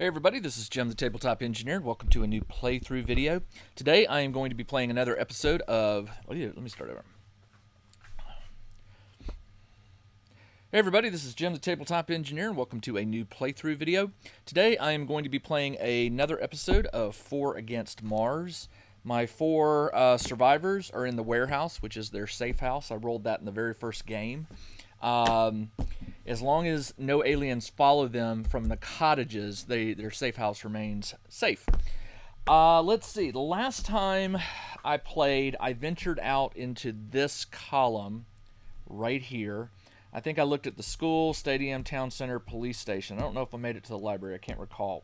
Hey everybody, this is Jim the Tabletop Engineer. Welcome to a new playthrough video. Today I am going to be playing another episode of... let me start over. Hey everybody, this is Jim the Tabletop Engineer, and welcome to a new playthrough video. Today I am going to be playing another episode of 4 Against Mars. My 4 survivors are in the warehouse, which is their safe house. I rolled that in the very first game. As long as no aliens follow them from the cottages, their safe house remains safe. Let's see. The last time I played, I ventured out into this column right here. I think I looked at the school, stadium, town center, police station. I don't know if I made it to the library. I can't recall.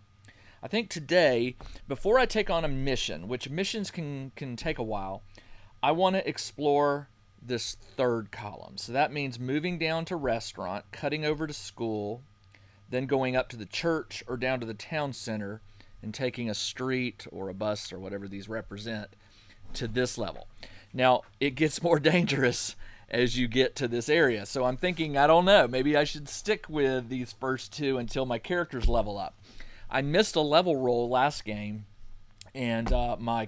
I think today, before I take on a mission, which missions can take a while, I want to explore this third column. So that means moving down to restaurant, cutting over to school, then going up to the church or down to the town center and taking a street or a bus or whatever these represent to this level. Now, it gets more dangerous as you get to this area. So I'm thinking, I don't know, maybe I should stick with these first 2 until my characters level up. I missed a level roll last game, and my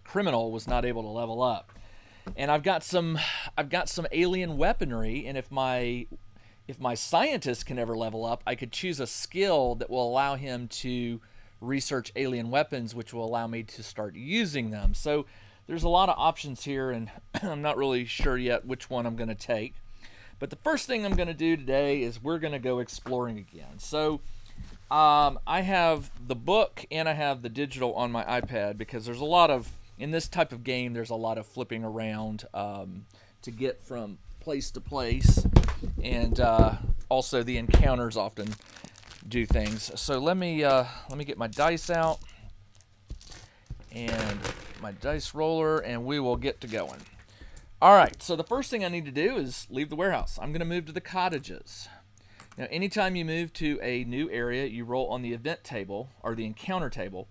criminal was not able to level up. And I've got some alien weaponry, and if my scientist can ever level up, I could choose a skill that will allow him to research alien weapons, which will allow me to start using them. So there's a lot of options here, and I'm not really sure yet which one I'm going to take. But the first thing I'm going to do today is we're going to go exploring again. So I have the book and I have the digital on my iPad because there's a lot of... In this type of game, there's a lot of flipping around to get from place to place, and also the encounters often do things. So let me get my dice out and my dice roller, and we will get to going. All right. So the first thing I need to do is leave the warehouse. I'm going to move to the cottages. Now, anytime you move to a new area, you roll on the event table or the encounter table.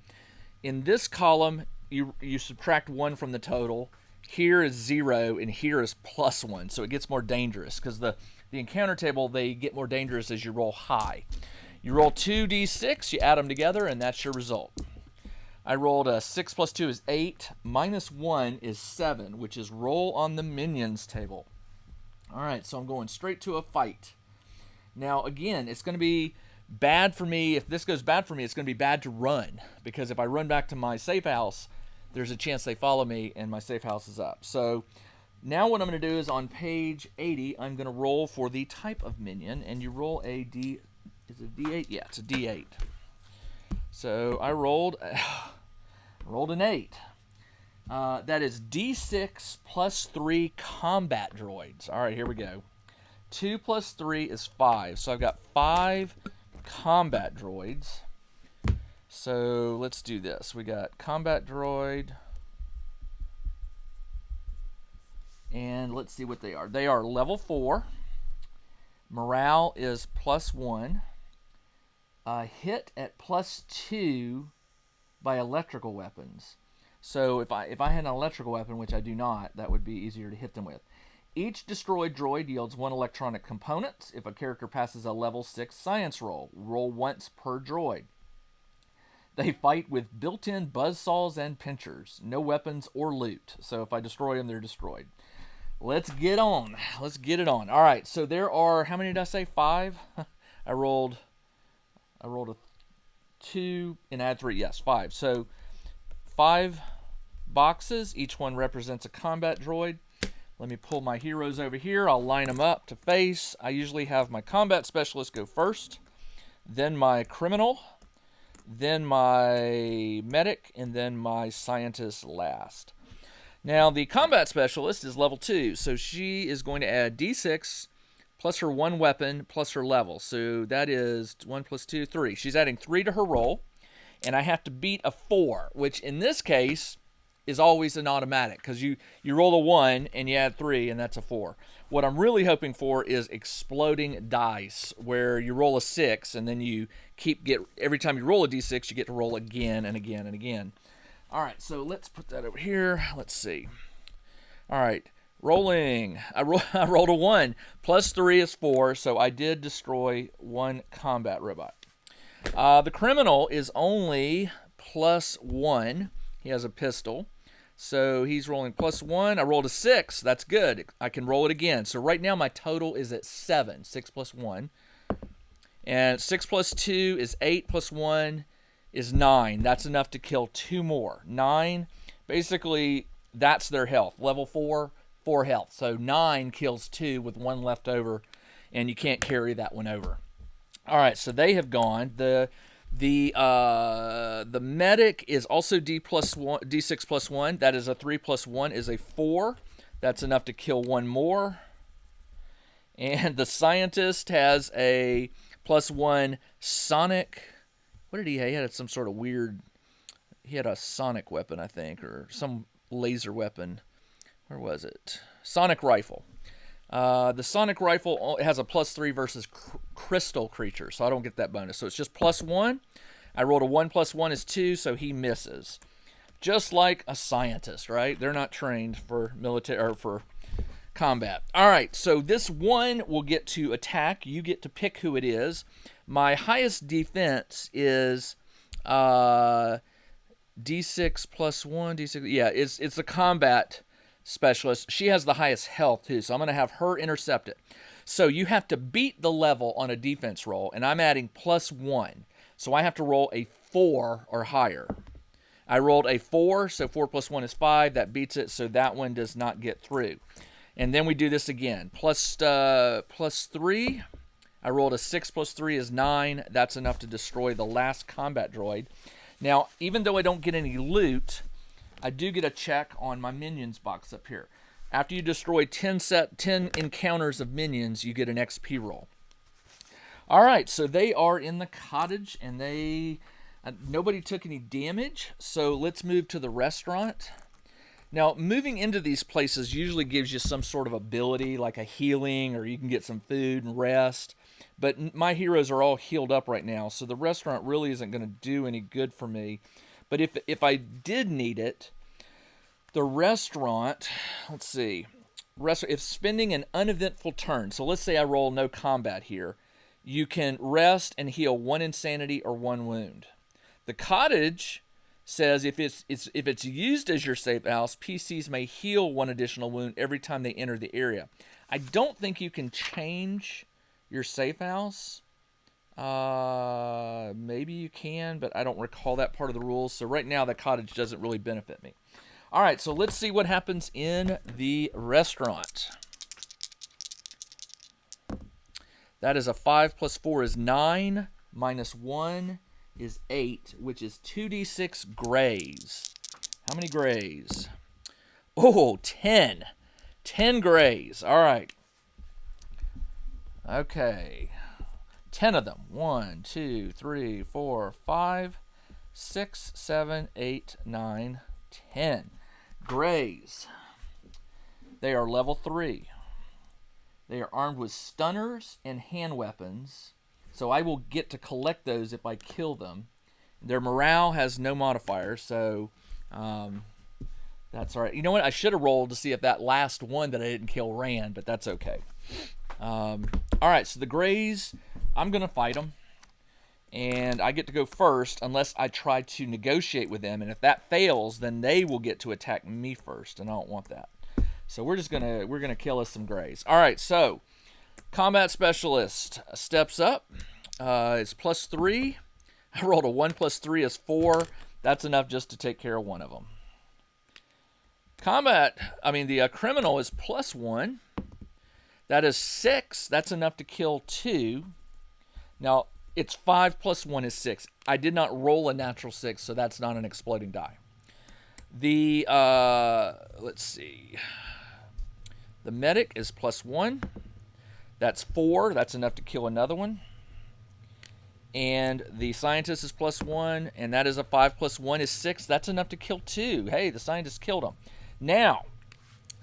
In this column, you subtract 1 from the total. Here is 0, and here is +1, so it gets more dangerous because the encounter table, they get more dangerous as you roll high. You roll 2d6, you add them together, and that's your result. I rolled a 6 plus 2 is 8, minus 1 is 7, which is roll on the minions table. All right, so I'm going straight to a fight. Now, again, it's going to be bad for me. If this goes bad for me, it's going to be bad to run, because if I run back to my safe house, there's a chance they follow me and my safe house is up. So now what I'm going to do is on page 80, I'm going to roll for the type of minion, and you roll a D. Is it a D8? Yeah, it's a D8. So I rolled an 8. That is D6 plus 3 combat droids. All right, here we go. 2 plus 3 is 5. So I've got 5 combat droids. So let's do this. We got combat droid, and let's see what they are. They are level 4. Morale is +1. Hit at +2 by electrical weapons. So if I had an electrical weapon, which I do not, that would be easier to hit them with. Each destroyed droid yields 1 electronic component. If a character passes a level 6 science roll, roll once per droid. They fight with built-in buzzsaws and pinchers. No weapons or loot. So if I destroy them, they're destroyed. Let's get on. Let's get it on. All right, so there are, how many did I say? 5? I rolled a 2 and add 3. Yes, 5. So 5 boxes. Each one represents a combat droid. Let me pull my heroes over here. I'll line them up to face. I usually have my combat specialist go first, then my criminal, then my medic, and then my scientist last. Now, the combat specialist is level 2, so she is going to add D6 plus her 1 weapon plus her level. So that is 1 plus 2, 3. She's adding 3 to her roll, and I have to beat a 4, which in this case is always an automatic, because you roll a 1 and you add 3, and that's a 4. What I'm really hoping for is exploding dice, where you roll a 6 and then you every time you roll a d6, you get to roll again and again and again. All right, so let's put that over here. Let's see. All right, rolling. I rolled a 1. Plus 3 is 4, so I did destroy 1 combat robot. The criminal is only +1. He has a pistol. So he's rolling +1. I rolled a 6. That's good. I can roll it again. So right now my total is at 7. 6 + 1. And 6 + 2 is 8 + 1 is 9. That's enough to kill 2 more. 9, basically, that's their health. Level 4, 4 health. So 9 kills 2 with 1 left over, and you can't carry that one over. All right, so they have gone. The medic is also D6 + 1. That is a 3 + 1 is a 4. That's enough to kill 1 more. And the scientist has a +1 sonic. What did he have? He had some sort of weird. He had a sonic weapon, I think, or some laser weapon. Where was it? Sonic rifle. The sonic rifle has a +3 versus crystal creatures, so I don't get that bonus. So it's just +1. I rolled a 1 + 1 is 2, so he misses. Just like a scientist, right? They're not trained for military or for combat. All right, so this one will get to attack. You get to pick who it is. My highest defense is D6 + 1, D6. Yeah, it's a combat specialist. She has the highest health too, so I'm going to have her intercept it. So you have to beat the level on a defense roll, and I'm adding +1. So I have to roll a 4 or higher. I rolled a 4, so 4 + 1 is 5. That beats it, so that one does not get through. And then we do this again. +3. I rolled a 6 + 3 is 9. That's enough to destroy the last combat droid. Now, even though I don't get any loot, I do get a check on my minions box up here. After you destroy 10 encounters of minions, you get an XP roll. All right, so they are in the cottage, and nobody took any damage. So let's move to the restaurant. Now, moving into these places usually gives you some sort of ability, like a healing, or you can get some food and rest. But my heroes are all healed up right now, so the restaurant really isn't going to do any good for me. But if I did need it, the restaurant, let's see, if spending an uneventful turn, so let's say I roll no combat here, you can rest and heal 1 insanity or 1 wound. The cottage says if it's used as your safe house, PCs may heal 1 additional wound every time they enter the area. I don't think you can change your safe house. Maybe you can, but I don't recall that part of the rules. So right now, the cottage doesn't really benefit me. All right, so let's see what happens in the restaurant. That is a 5 + 4 is 9, -1 is 8, which is 2d6 grays. How many grays? Oh, 10. 10 grays. All right. Okay. 10 of them. 1, 2, 3, 4, 5, 6, 7, 8, 9, 10. Grays. They are level 3. They are armed with stunners and hand weapons, so I will get to collect those if I kill them. Their morale has no modifier, so that's all right. You know what? I should have rolled to see if that last one that I didn't kill ran, but that's okay. All right, so the Greys, I'm going to fight them, and I get to go first unless I try to negotiate with them, and if that fails, then they will get to attack me first, and I don't want that. So we're gonna kill us some Greys. All right, so combat specialist steps up. It's +3. I rolled a 1 + 3 is 4. That's enough just to take care of one of them. The criminal is +1. That is 6. That's enough to kill 2. Now, it's 5 + 1 is 6. I did not roll a natural 6, so that's not an exploding die. Let's see. The medic is +1. That's 4. That's enough to kill another one. And the scientist is +1, and that is a 5 + 1 is 6. That's enough to kill 2. Hey, the scientist killed him. Now,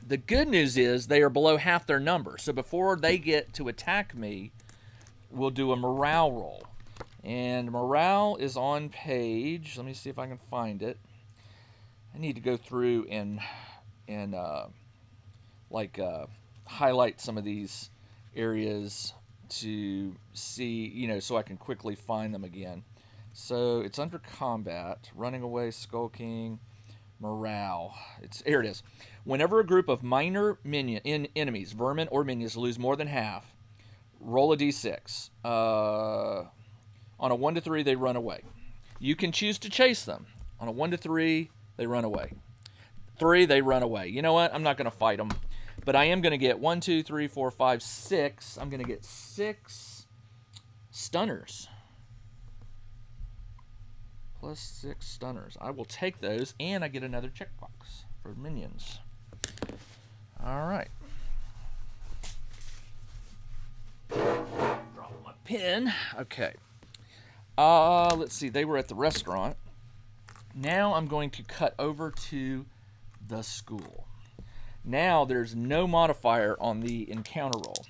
the good news is they are below half their number. So before they get to attack me, we'll do a morale roll. And morale is on page. Let me see if I can find it. I need to go through and highlight some of these areas to see, so I can quickly find them again. So it's under combat, running away, skulking, morale. Here it is. Whenever a group of minor enemies, vermin or minions, lose more than half, roll a d6. On a 1 to 3, they run away. You can choose to chase them. On a 1 to 3, they run away. 3, they run away. You know what? I'm not going to fight them. But I am going to get 1, 2, 3, 4, 5, 6. I'm going to get 6 stunners. Plus 6 stunners. I will take those, and I get another checkbox for minions. All right. Drop my pen. Okay. Let's see. They were at the restaurant. Now I'm going to cut over to the school. Now there's no modifier on the encounter roll.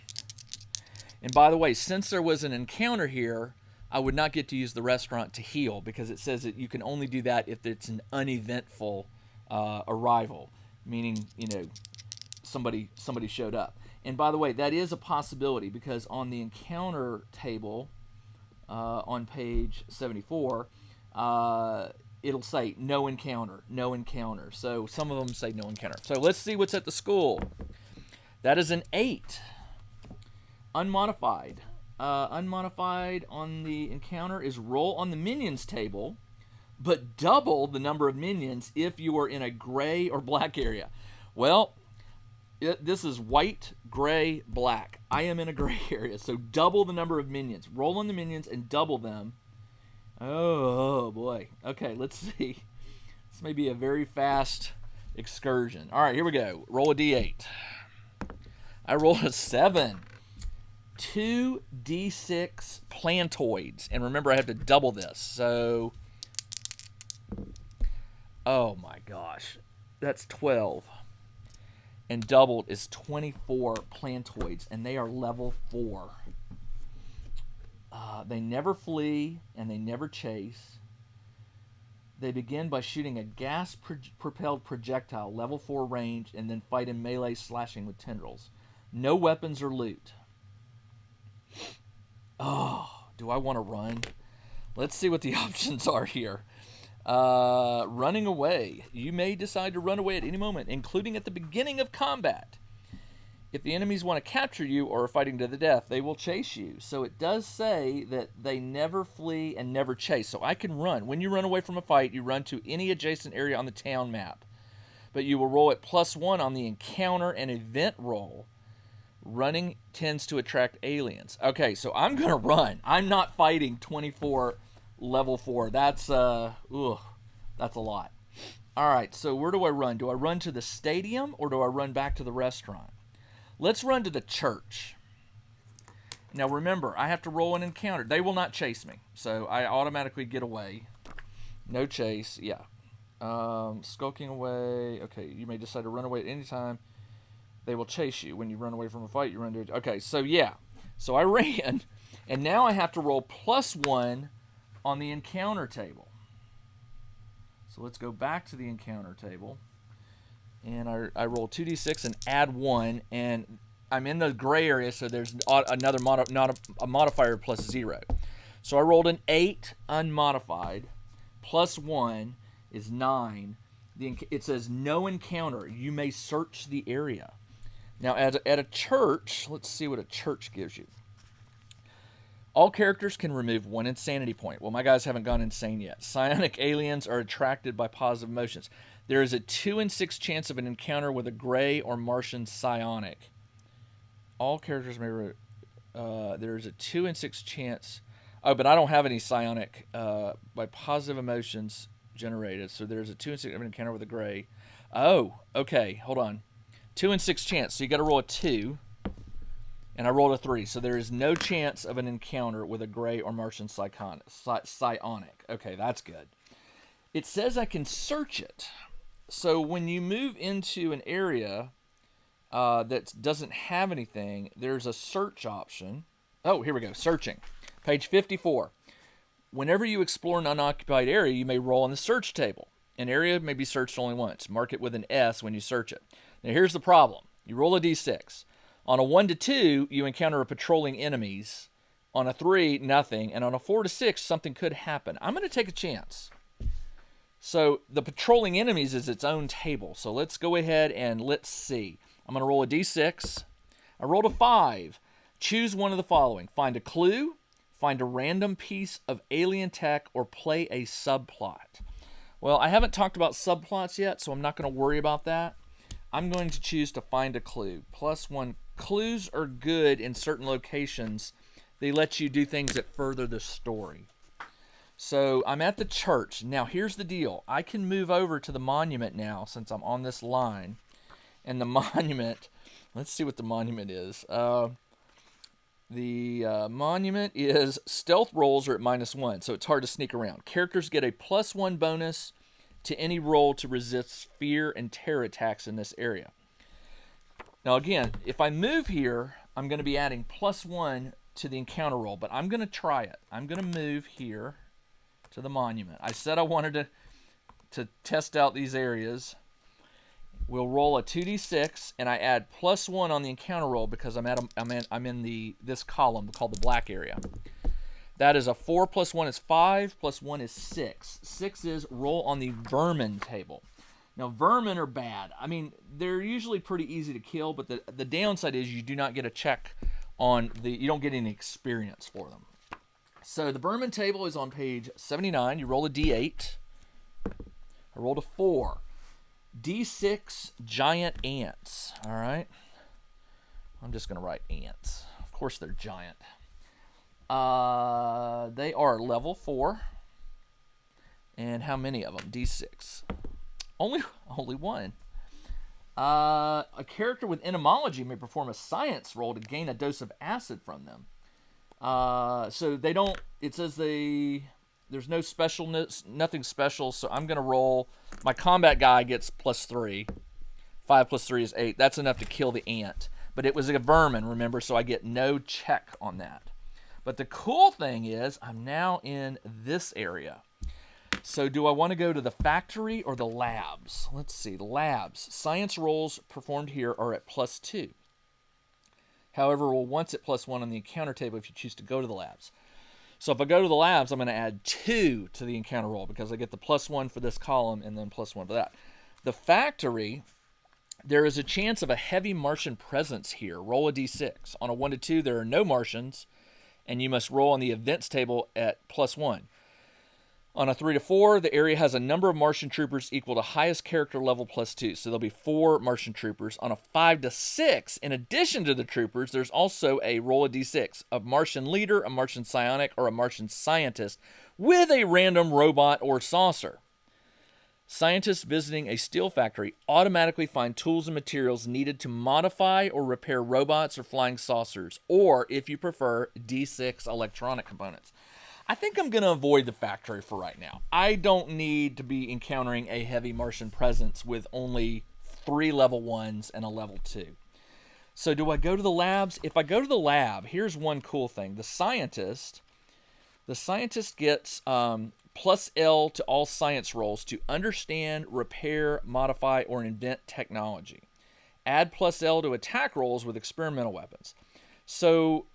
And by the way, since there was an encounter here, I would not get to use the restaurant to heal because it says that you can only do that if it's an uneventful arrival, meaning, you know, somebody showed up. And by the way, that is a possibility because on the encounter table on page 74, it'll say no encounter, no encounter. So some of them say no encounter. So let's see what's at the school. That is an 8, unmodified. Unmodified on the encounter is roll on the minions table, but double the number of minions if you are in a gray or black area. Well, this is white, gray, black. I am in a gray area, so double the number of minions. Roll on the minions and double them. Oh boy. Okay, let's see. This may be a very fast excursion. All right, here we go. Roll a d8. I rolled a 7. 2d6 plantoids. And remember, I have to double this. So, oh my gosh. That's 12. And doubled is 24 plantoids. And they are level 4. They never flee and they never chase. They begin by shooting a gas-propelled projectile, level 4 range, and then fight in melee slashing with tendrils. No weapons or loot. Oh, do I want to run? Let's see what the options are here. Running away. You may decide to run away at any moment, including at the beginning of combat. If the enemies want to capture you or are fighting to the death, they will chase you. So it does say that they never flee and never chase. So I can run. When you run away from a fight, you run to any adjacent area on the town map. But you will roll at +1 on the encounter and event roll. Running tends to attract aliens. Okay, so I'm going to run. I'm not fighting 24 level 4. That's a lot. All right, so where do I run? Do I run to the stadium or do I run back to the restaurant? Let's run to the church. Now remember, I have to roll an encounter. They will not chase me, so I automatically get away. No chase, yeah. Skulking away. Okay, you may decide to run away at any time. They will chase you. When you run away from a fight, you run to... Okay, so yeah. So I ran, and now I have to roll +1 on the encounter table. So let's go back to the encounter table. And I roll 2d6 and add 1, and I'm in the gray area, so there's another a modifier +0. So I rolled an 8 unmodified, +1 is 9. It says no encounter. You may search the area. Now at a church, let's see what a church gives you. All characters can remove 1 insanity point. Well, my guys haven't gone insane yet. Psionic aliens are attracted by positive emotions. There is a 2 in 6 chance of an encounter with a gray or Martian psionic. All characters may... there is a 2 in 6 chance... Oh, but I don't have any psionic by positive emotions generated. So there's a 2 in 6 of an encounter with a gray. Oh, okay. Hold on. 2 in 6 chance. So you got to roll a 2. And I rolled a 3. So there is no chance of an encounter with a gray or Martian psionic. Okay, that's good. It says I can search it. So when you move into an area that doesn't have anything, there's a search option. Oh, here we go. Searching. Page 54. Whenever you explore an unoccupied area, you may roll on the search table. An area may be searched only once. Mark it with an S when you search it. Now here's the problem. You roll a d6. On a 1 to 2, you encounter a patrolling enemies On a 3, nothing. And on a 4 to 6, something could happen. I'm going to take a chance. So the patrolling enemies is its own table. So let's go ahead and let's see. I'm going to roll a d6. I rolled a 5. Choose one of the following. Find a clue, find a random piece of alien tech, or play a subplot. Well, I haven't talked about subplots yet, so I'm not going to worry about that. I'm going to choose to find a clue. +1. Clues are good in certain locations. They let you do things that further the story. So I'm at the church. Now, here's the deal. I can move over to the monument now since I'm on this line. And the monument, let's see what the monument is. The monument is stealth rolls are at -1, so it's hard to sneak around. Characters get a +1 bonus to any roll to resist fear and terror attacks in this area. Now, again, if I move here, I'm going to be adding +1 to the encounter roll, but I'm going to try it. I'm going to move here to the monument. I said I wanted to test out these areas. We'll roll a 2d6, and I add +1 on the encounter roll because I'm in this column called the black area. That is a 4 + 1 is 5, +1 is 6. 6 is roll on the vermin table. Now, vermin are bad. I mean, they're usually pretty easy to kill, but the downside is you do not get a check on you don't get any experience for them. So the vermin table is on page 79. You roll a d8. I rolled a 4. D6 giant ants. All right. I'm just going to write ants. Of course they're giant. They are level 4. And how many of them? D6. Only one. A character with entomology may perform a science roll to gain a dose of acid from them. So they don't. It says there's no specialness, nothing special. So I'm gonna roll. My combat guy gets +3. 5 + 3 is 8. That's enough to kill the ant. But it was a vermin, remember? So I get no check on that. But the cool thing is I'm now in this area. So do I want to go to the factory or the labs? Let's see. The labs. Science rolls performed here are at +2. However, we'll once at +1 on the encounter table if you choose to go to the labs. So if I go to the labs, I'm going to add 2 to the encounter roll because I get the +1 for this column and then +1 for that. The factory, there is a chance of a heavy Martian presence here. Roll a d6. On a 1 to 2, there are no Martians, and you must roll on the events table at +1. On a 3 to 4, the area has a number of Martian troopers equal to highest character level +2. So there'll be 4 Martian troopers. On a 5 to 6, in addition to the troopers, there's also a roll of d6. A Martian leader, a Martian psionic, or a Martian scientist with a random robot or saucer. Scientists visiting a steel factory automatically find tools and materials needed to modify or repair robots or flying saucers, or, if you prefer, d6 electronic components. I think I'm going to avoid the factory for right now. I don't need to be encountering a heavy Martian presence with only 3 level 1s and a level 2. So do I go to the labs? If I go to the lab, here's one cool thing. The scientist gets +L to all science rolls to understand, repair, modify, or invent technology. Add +L to attack rolls with experimental weapons. So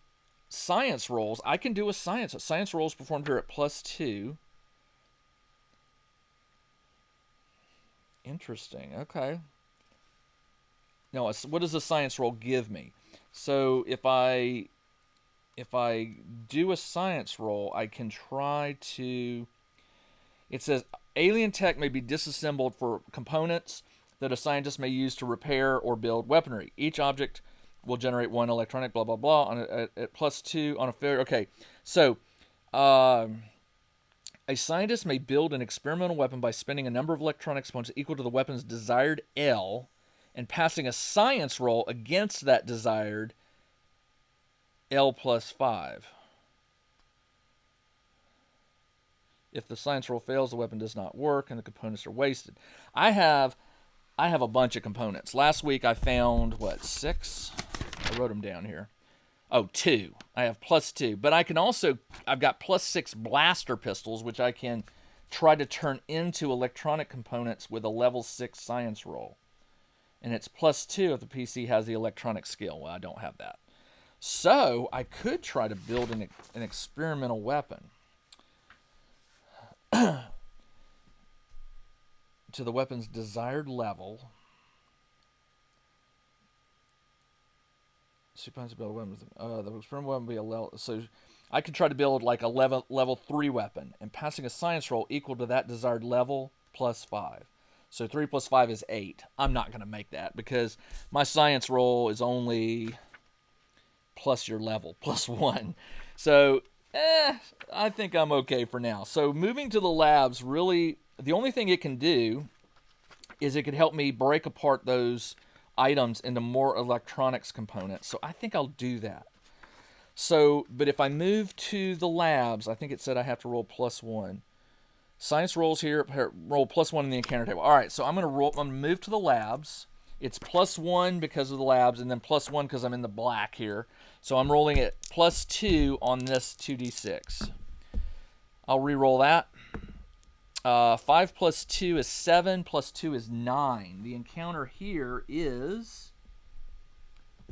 science rolls, I can do a science rolls performed here at +2. Interesting. Okay. Now, what does a science roll give me? So if I do a science roll, I can try to. It says alien tech may be disassembled for components that a scientist may use to repair or build weaponry. Each object will generate 1 electronic, blah, blah, blah, at +2 on a fair. Okay, so a scientist may build an experimental weapon by spending a number of electronic components equal to the weapon's desired L and passing a science roll against that desired L +5. If the science roll fails, the weapon does not work and the components are wasted. I have a bunch of components. Last week I found, 6? I wrote them down here. Oh, 2. I have +2. But I've got +6 blaster pistols, which I can try to turn into electronic components with a level 6 science roll. And it's +2 if the PC has the electronic skill. Well, I don't have that. So I could try to build an experimental weapon to the weapon's desired level. Supposed to build a weapon. The experimental weapon would be a level. So I could try to build like a level 3 weapon, and passing a science roll equal to that desired level plus 5. So 3 plus 5 is 8. I'm not going to make that because my science roll is only plus your level, plus 1. So, I think I'm okay for now. So moving to the labs, really, the only thing it can do is it could help me break apart those items into more electronics components. So I think I'll do that. So, but if I move to the labs, I think it said I have to roll plus 1. Science rolls here, roll plus 1 in the encounter table. All right, so I'm going to move to the labs. It's plus 1 because of the labs, and then plus 1 because I'm in the black here. So I'm rolling it plus 2 on this 2d6. I'll re-roll that. 5 plus 2 is 7, plus 2 is 9. The encounter here is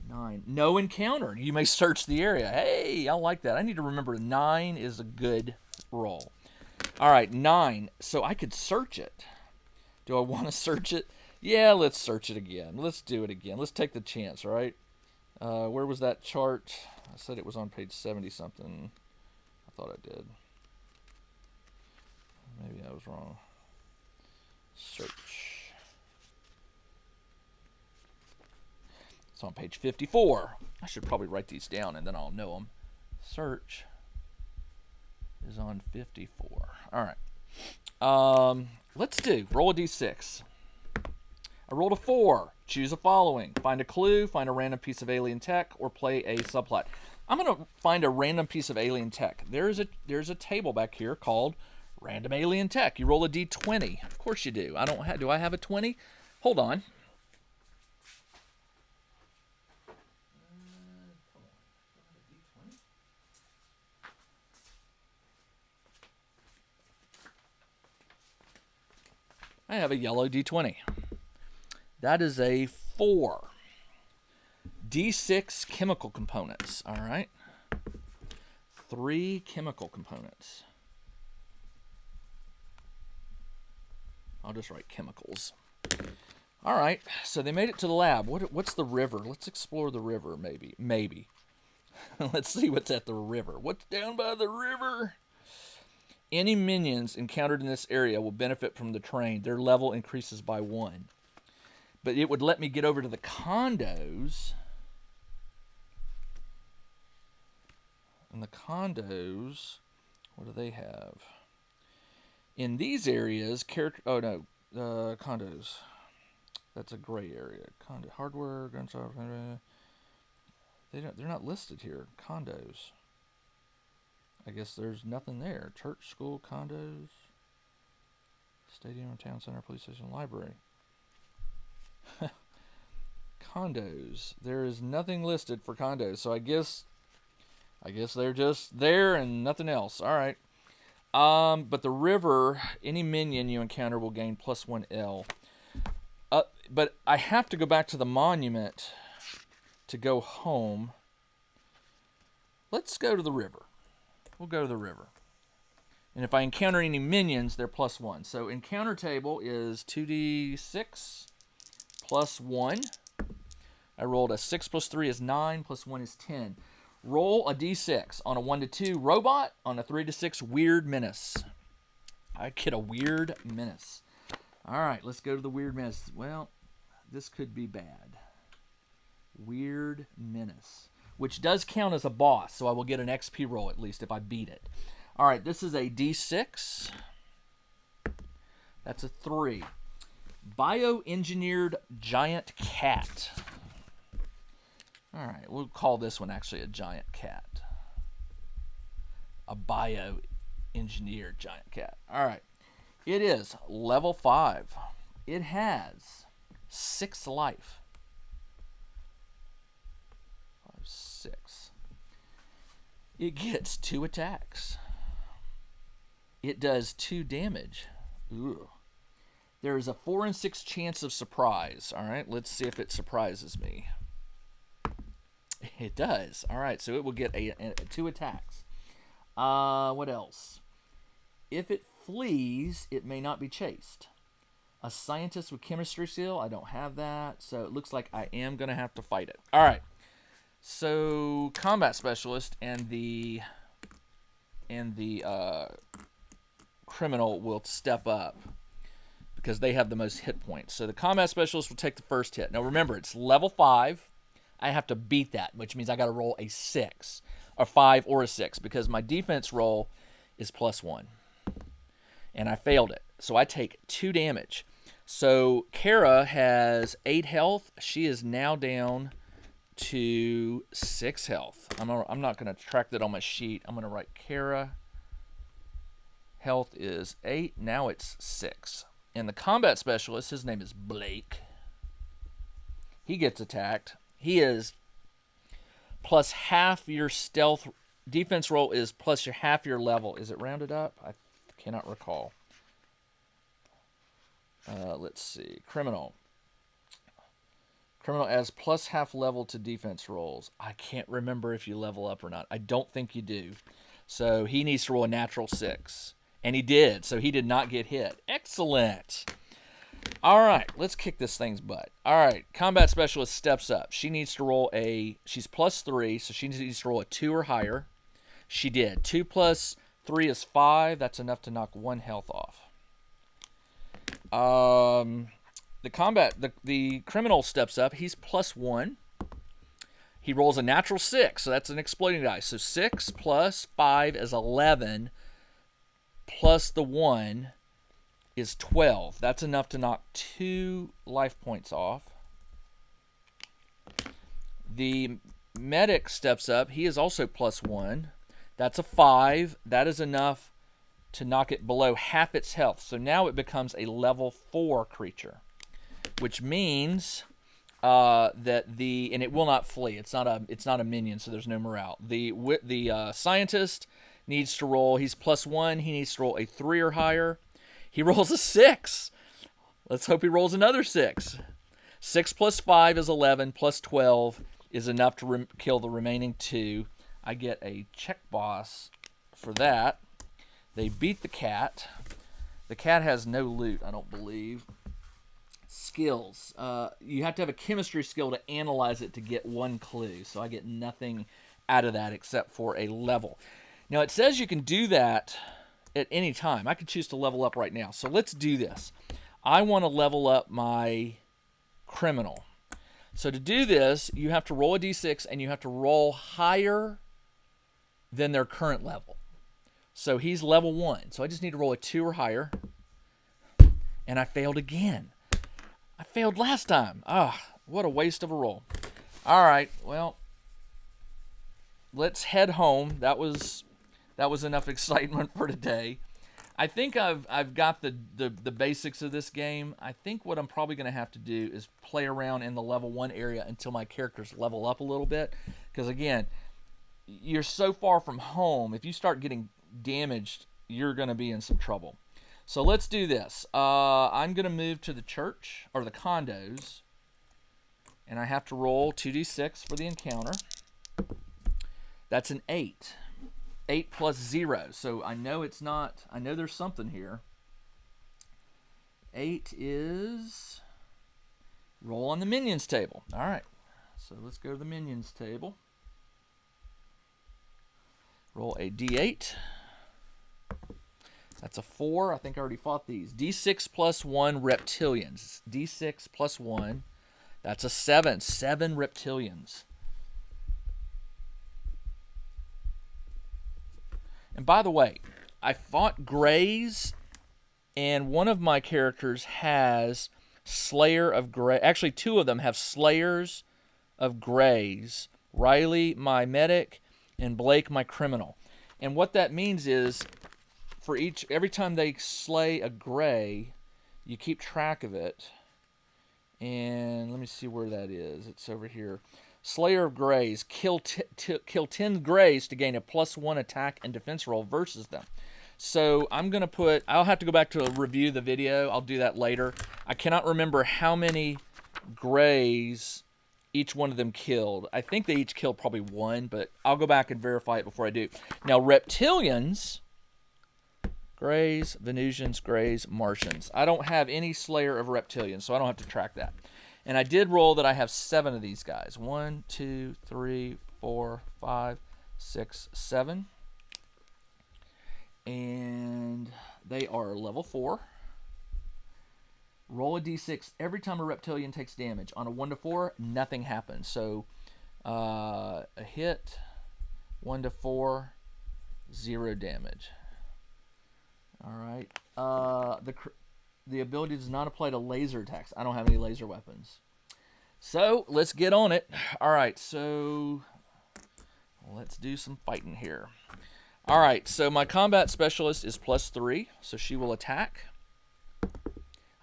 9. No encounter. You may search the area. Hey, I like that. I need to remember 9 is a good roll. All right, 9. So I could search it. Do I want to search it? Yeah, let's search it again. Let's do it again. Let's take the chance, right? Where was that chart? I said it was on page 70-something. I thought I did. Maybe I was wrong. Search. It's on page 54. I should probably write these down and then I'll know them. Search is on 54. All right. Let's do roll a d6. I rolled a 4. Choose a following. Find a clue, find a random piece of alien tech, or play a subplot. I'm going to find a random piece of alien tech. There's a table back here called Random Alien Tech. You roll a d20. Of course you do. Do I have a 20? Hold on. I have a yellow d20. That is a 4. D6 chemical components. All right. 3 chemical components. I'll just write chemicals. All right. So they made it to the lab. What's the river? Let's explore the river, maybe. Maybe. Let's see what's at the river. What's down by the river? Any minions encountered in this area will benefit from the train. Their level increases by 1. But it would let me get over to the condos. And the condos, what do they have? In these areas, condos. That's a gray area. Hardware, gun shop. They're not listed here. Condos. I guess there's nothing there. Church, school, condos, stadium, town center, police station, library. Condos. There is nothing listed for condos, so I guess they're just there and nothing else. All right. But the river, any minion you encounter will gain plus 1 L. But I have to go back to the monument to go home. Let's go to the river. We'll go to the river. And if I encounter any minions, they're plus 1. So encounter table is 2d6 plus 1. I rolled a 6 plus 3 is 9, plus 1 is 10. Roll a d6. On a 1 to 2, robot. On a 3 to 6, weird menace. I get a weird menace. All right, let's go to the weird menace. Well, this could be bad. Weird menace, which does count as a boss, so I will get an XP roll at least if I beat it. All right, this is a d6. That's a 3. Bioengineered giant cat. All right, we'll call this one actually a giant cat. A bioengineered giant cat. All right, it is level 5. It has 6 life. 5, 6. It gets 2 attacks. It does 2 damage. Ooh. There is a 4 in 6 chance of surprise. All right, let's see if it surprises me. It does. All right, so it will get 2 attacks. What else? If it flees, it may not be chased. A scientist with chemistry skill, I don't have that, so it looks like I am going to have to fight it. All right, so combat specialist and the criminal will step up because they have the most hit points. So the combat specialist will take the first hit. Now remember, it's level 5. I have to beat that, which means I got to roll a 6, a 5, or a 6 because my defense roll is +1, and I failed it. So I take 2 damage. So Kara has 8 health. She is now down to 6 health. I'm not going to track that on my sheet. I'm going to write Kara. Health is 8. Now it's 6. And the combat specialist, his name is Blake. He gets attacked. He is plus half your stealth. Defense roll is plus half your level. Is it rounded up? I cannot recall. Let's see. Criminal. Criminal adds plus half level to defense rolls. I can't remember if you level up or not. I don't think you do. So he needs to roll a natural 6. And he did. So he did not get hit. Excellent. All right. Let's kick this thing's butt. All right. Combat specialist steps up. She needs to roll she's +3. So she needs to roll a 2 or higher. She did. 2 plus 3 is 5. That's enough to knock 1 health off. The criminal steps up. He's +1. He rolls a natural 6, so that's an exploding dice. So 6 plus 5 is 11, plus the 1 is 12. That's enough to knock 2 life points off. The medic steps up. He is also +1. That's a 5. That is enough to knock it below half its health. So now it becomes a level 4 creature, which means and it will not flee. It's not a minion, so there's no morale. The scientist needs to roll. He's +1. He needs to roll a 3 or higher. He rolls a 6. Let's hope he rolls another 6. 6 plus 5 is 11. Plus 12 is enough to kill the remaining 2. I get a check boss for that. They beat the cat. The cat has no loot, I don't believe. Skills. You have to have a chemistry skill to analyze it to get 1 clue. So I get nothing out of that except for a level. Now it says you can do that at any time. I could choose to level up right now. So let's do this. I want to level up my criminal. So to do this, you have to roll a d6 and you have to roll higher than their current level. So he's level 1. So I just need to roll a 2 or higher. And I failed again. I failed last time. What a waste of a roll. All right, well, let's head home. That was enough excitement for today. I think I've got the basics of this game. I think what I'm probably going to have to do is play around in the level 1 area until my characters level up a little bit. Because again, you're so far from home. If you start getting damaged, you're going to be in some trouble. So let's do this. I'm going to move to the church, or the condos, and I have to roll 2d6 for the encounter. That's an 8. 8 plus 0, so I know it's not, I know there's something here. 8 is, roll on the minions table. All right, so let's go to the minions table. Roll a d8. That's a 4. I think I already fought these. D6 plus 1 reptilians. D6 plus 1. That's a 7. 7 reptilians. And by the way, I fought Greys, and one of my characters has Slayer of Grey. Actually, 2 of them have Slayers of Greys. Riley, my medic, and Blake, my criminal. And what that means is, every time they slay a Grey, you keep track of it. And let me see where that is. It's over here. Slayer of Greys. Kill 10 Greys to gain a +1 attack and defense roll versus them. So I'm going to put, I'll have to go back to review the video. I'll do that later. I cannot remember how many Greys each one of them killed. I think they each killed probably one, but I'll go back and verify it before I do. Now, reptilians, Greys, Venusians, Greys, Martians. I don't have any Slayer of reptilians, so I don't have to track that. And I did roll that I have 7 of these guys. 1, 2, 3, 4, 5, 6, 7. And they are level 4. Roll a d6 every time a reptilian takes damage. On a 1 to 4, nothing happens. So a hit, 1 to 4, 0 damage. All right. The ability does not apply to laser attacks. I don't have any laser weapons. So let's get on it. All right. So let's do some fighting here. All right. So my combat specialist is +3, so she will attack.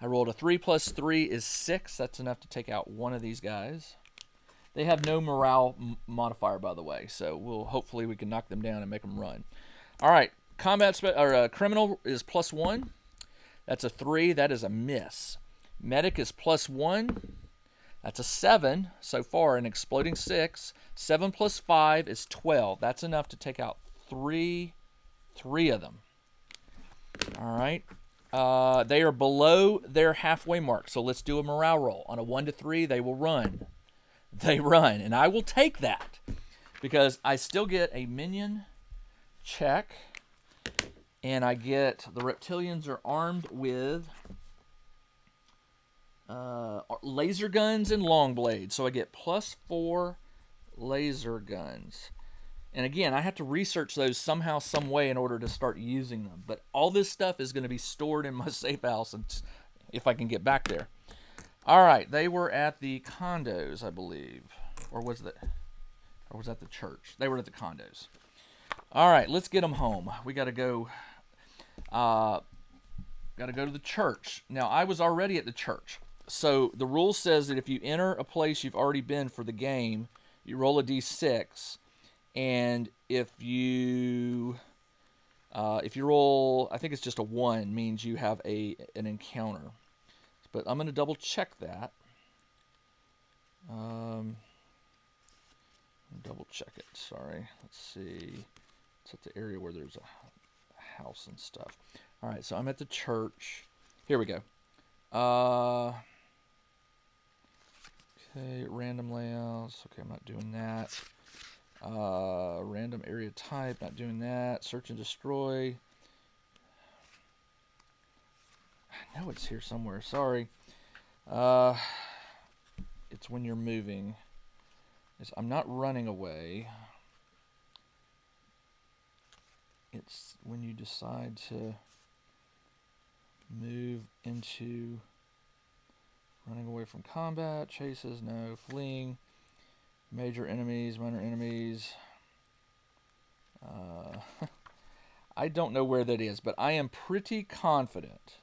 I rolled a 3 + 3 is 6. That's enough to take out one of these guys. They have no morale modifier, by the way, so hopefully we can knock them down and make them run. All right. Criminal is +1. That's a 3. That is a miss. Medic is +1. That's a 7 so far, an exploding 6. 7 + 5 is 12. That's enough to take out three of them. All right. They are below their halfway mark, so let's do a morale roll. On a 1 to 3, they will run. They run, and I will take that because I still get a minion check. And I get, the reptilians are armed with laser guns and long blades. So I get +4 laser guns. And again, I have to research those somehow, some way in order to start using them. But all this stuff is going to be stored in my safe house if I can get back there. All right, they were at the condos, I believe. Or was that the church? They were at the condos. All right, let's get them home. We got to go. Got to go to the church. Now, I was already at the church. So the rule says that if you enter a place you've already been for the game, you roll a d6, and if you roll, I think it's just a 1, means you have an encounter. But I'm going to double check that. Double check it. Sorry. Let's see. It's at the area where there's a house and stuff. All right, so I'm at the church. Here we go. Okay, random layouts. Okay, I'm not doing that. Random area type, not doing that. Search and destroy. I know it's here somewhere. Sorry. It's when you're moving. I'm not running away. It's when you decide to move into running away from combat, chases, no, fleeing, major enemies, minor enemies. I don't know where that is, but I am pretty confident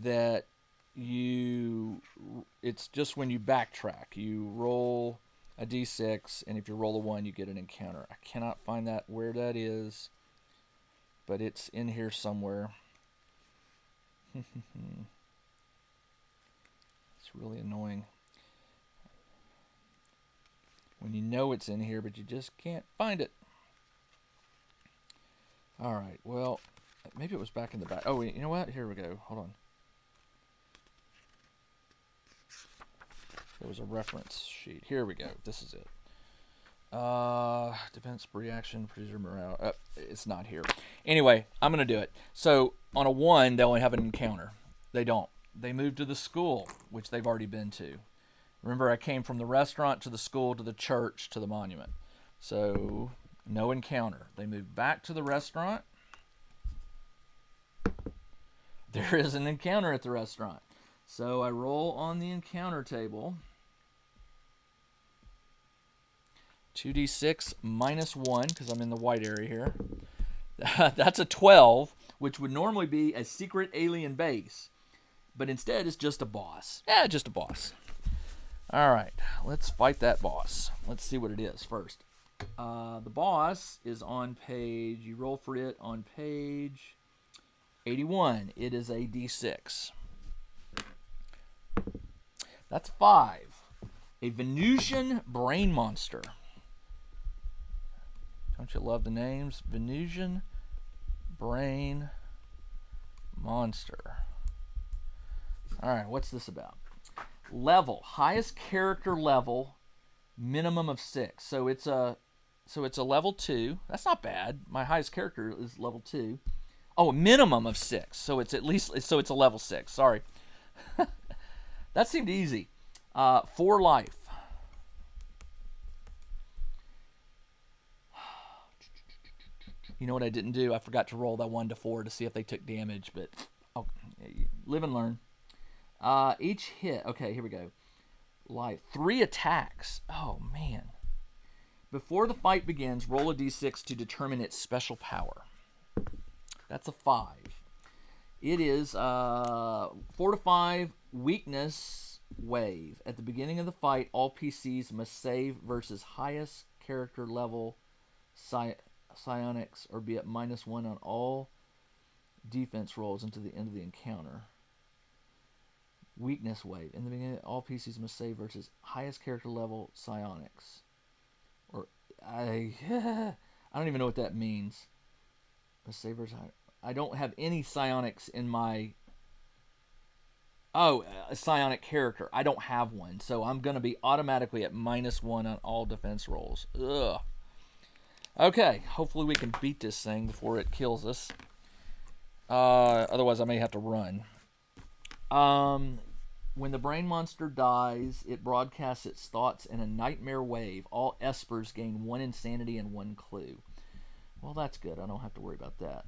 that it's just when you backtrack. You roll a d6, and if you roll a 1, you get an encounter. I cannot find where that is, but it's in here somewhere. It's really annoying when you know it's in here, but you just can't find it. All right, well, maybe it was back in the back. Oh, you know what? Here we go. Hold on. There was a reference sheet. Here we go. This is it. Defense, reaction, producer morale. It's not here. Anyway, I'm going to do it. So on a 1, they only have an encounter. They don't. They move to the school, which they've already been to. Remember, I came from the restaurant to the school to the church to the monument. So no encounter. They move back to the restaurant. There is an encounter at the restaurant. So I roll on the encounter table. 2d6 -1, because I'm in the white area here. That's a 12, which would normally be a secret alien base. But instead, it's just a boss. Yeah, just a boss. All right, let's fight that boss. Let's see what it is first. The boss is on page, you roll for it on page 81. It is a d6. That's 5. A Venusian brain monster. Don't you love the names? Venusian brain monster. Alright, what's this about? Level. Highest character level, minimum of 6. So it's a level 2. That's not bad. My highest character is level 2. Oh, a minimum of 6. So it's a level 6. Sorry. That seemed easy. 4 life. You know what I didn't do? I forgot to roll that 1 to 4 to see if they took damage, but oh, live and learn. Each hit. Okay, here we go. Life. 3 attacks. Oh, man. Before the fight begins, roll a d6 to determine its special power. That's a 5. It is 4 to 5 weakness wave. At the beginning of the fight, all PCs must save versus highest character level psionics or be at -1 on all defense rolls until the end of the encounter. Weakness wave. In the beginning, all PCs must save versus highest character level psionics. Or I don't even know what that means. Must save versus I don't have any psionics in my a psionic character. I don't have one, so I'm going to be automatically at -1 on all defense rolls. Ugh. Okay, hopefully we can beat this thing before it kills us. Otherwise, I may have to run. When the brain monster dies, it broadcasts its thoughts in a nightmare wave. All espers gain 1 insanity and 1 clue. Well, that's good. I don't have to worry about that.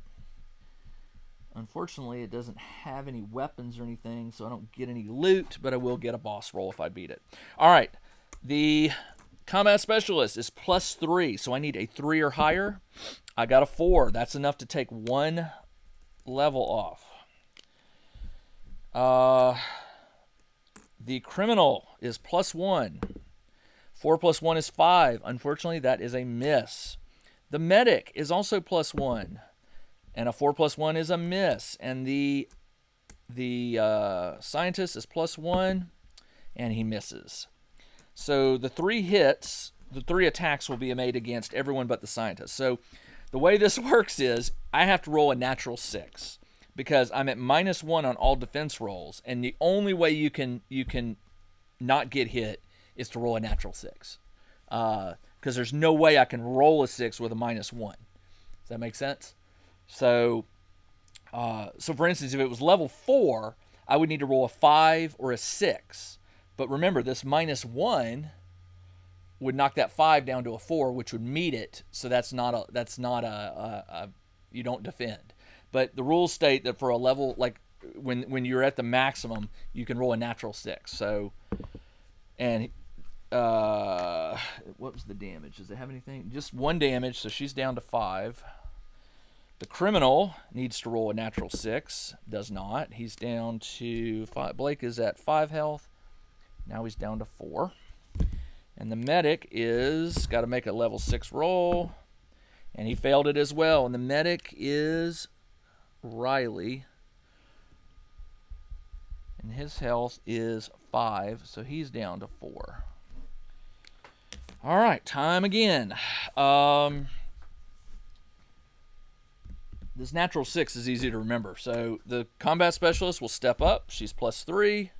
Unfortunately, it doesn't have any weapons or anything, so I don't get any loot, but I will get a boss roll if I beat it. All right, the combat specialist is +3, so I need a 3 or higher. I got a 4. That's enough to take 1 level off. The criminal is +1. 4 + 1 is 5. Unfortunately, that is a miss. The medic is also +1. And a 4 + 1 is a miss. And the scientist is +1, and he misses. So the 3 hits, the 3 attacks will be made against everyone but the scientist. So the way this works is I have to roll a natural 6 because I'm at -1 on all defense rolls, and the only way you can not get hit is to roll a natural 6. Because there's no way I can roll a 6 with a -1. Does that make sense? So for instance, if it was level 4, I would need to roll a 5 or a 6. But remember, this -1 would knock that 5 down to a 4, which would meet it. So that's not a you don't defend. But the rules state that for a level, like when you're at the maximum, you can roll a natural 6. So, and what was the damage? Does it have anything? Just 1 damage, so she's down to 5. The criminal needs to roll a natural 6. Does not. He's down to 5. Blake is at 5 health. Now he's down to 4. And the medic is got to make a level 6 roll. And he failed it as well. And the medic is Riley. And his health is 5. So he's down to 4. All right, time again. This natural 6 is easy to remember. So the combat specialist will step up. She's +3.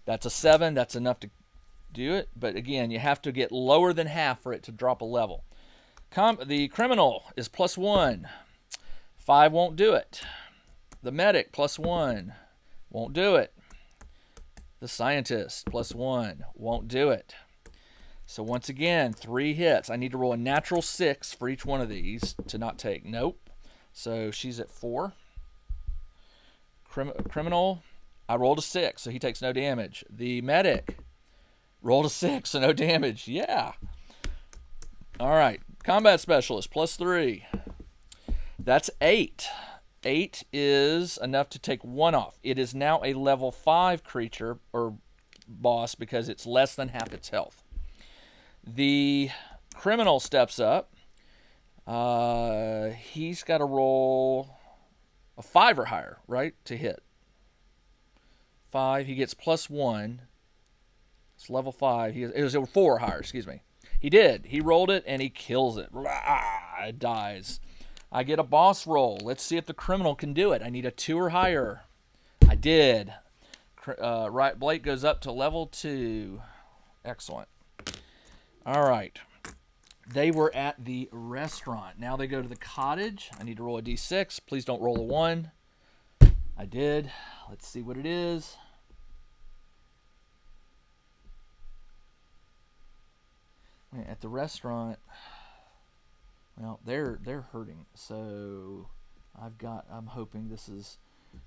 That's a 7. That's enough to do it. But again, you have to get lower than half for it to drop a level. The criminal is +1. 5 won't do it. The medic +1 won't do it. The scientist +1 won't do it. So once again, 3 hits. I need to roll a natural 6 for each one of these to not take. Nope. So she's at 4. Criminal, I rolled a 6, so he takes no damage. The medic rolled a 6, so no damage. Yeah. All right. Combat specialist, +3. That's 8. 8 is enough to take 1 off. It is now a level 5 creature or boss because it's less than half its health. The criminal steps up. He's got to roll a 5 or higher, right, to hit. 5. He gets +1. It's level 5. It was 4 or higher, excuse me. He did. He rolled it, and he kills it. It dies. I get a boss roll. Let's see if the criminal can do it. I need a 2 or higher. I did. Right, Blake goes up to level 2. Excellent. All right. They were at the restaurant. Now they go to the cottage. I need to roll a d6. Please don't roll a 1. I did. Let's see what it is. At the restaurant, well, they're hurting. So I'm hoping this is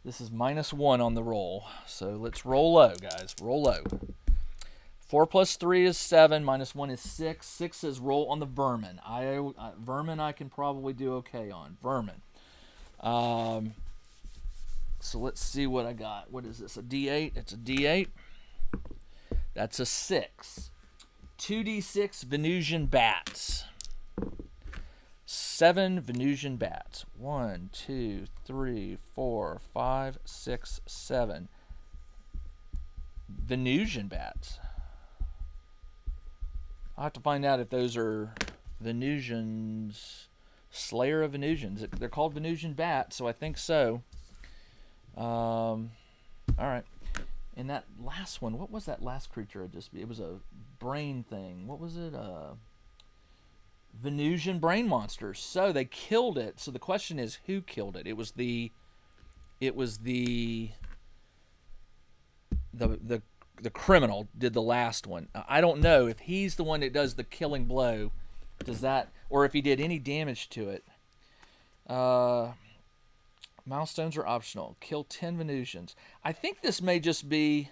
-1 on the roll. So let's roll low, guys. Roll low. 4 plus 3 is 7. -1 is 6. 6 says roll on the vermin. Vermin I can probably do okay on. Vermin. So let's see what I got. What is this? A D8? It's a D8. That's a 6. 2d6 Venusian bats. 7 Venusian bats. 1, 2, 3, 4, 5, 6, 7. Venusian bats. I'll have to find out if those are Venusians. Slayer of Venusians. They're called Venusian bats, so I think so. All right. And that last one, what was that last creature? It was a brain thing. What was it? Venusian brain monster. So they killed it. So the question is, who killed it? It was the criminal did the last one. I don't know if he's the one that does the killing blow. Does that, or if he did any damage to it? Milestones are optional. Kill 10 Venusians. I think this may just be...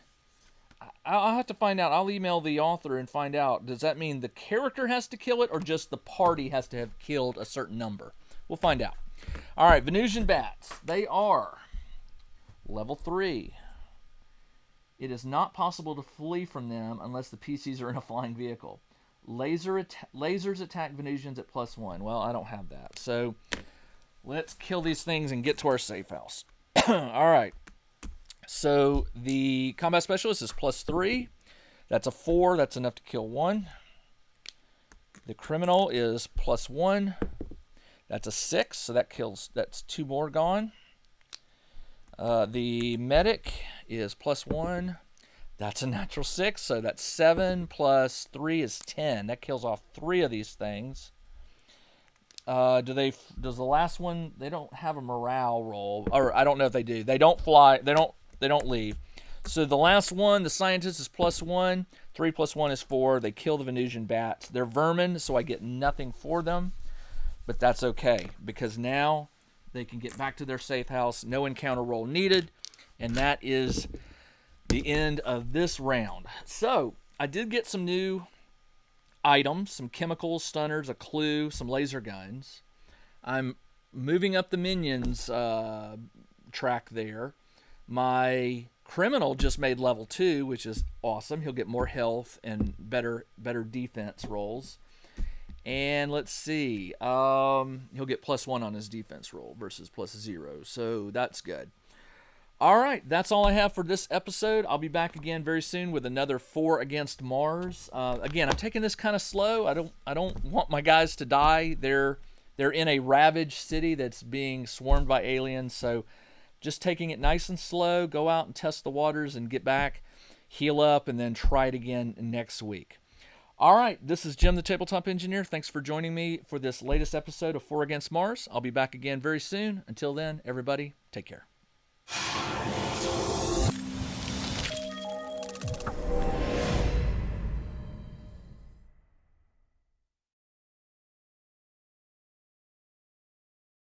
I'll have to find out. I'll email the author and find out. Does that mean the character has to kill it or just the party has to have killed a certain number? We'll find out. All right, Venusian bats. They are level 3. It is not possible to flee from them unless the PCs are in a flying vehicle. Lasers attack Venusians at +1. Well, I don't have that. So... let's kill these things and get to our safe house. All right. So the combat specialist is +3. That's a 4. That's enough to kill 1. The criminal is +1. That's a 6. So that's 2 more gone. The medic is +1. That's a natural 6. So that's 7 plus 3 is 10. That kills off 3 of these things. Does the last one, they don't have a morale roll, or I don't know if they do. They don't fly, they don't leave. So the last one, the scientist is +1, 3 plus 1 is 4. They kill the Venusian bats. They're vermin, so I get nothing for them, but that's okay, because now they can get back to their safe house. No encounter roll needed, and that is the end of this round. So I did get some new items, some chemicals, stunners, a clue, some laser guns. I'm moving up the minions track there. My criminal just made level 2, which is awesome. He'll get more health and better defense rolls. And let's see, he'll get +1 on his defense roll versus +0, so that's good. All right, that's all I have for this episode. I'll be back again very soon with another 4 Against Mars. Again, I'm taking this kind of slow. I don't want my guys to die. They're in a ravaged city that's being swarmed by aliens, so just taking it nice and slow. Go out and test the waters and get back, heal up, and then try it again next week. All right, this is Jim the Tabletop Engineer. Thanks for joining me for this latest episode of 4 Against Mars. I'll be back again very soon. Until then, everybody, take care.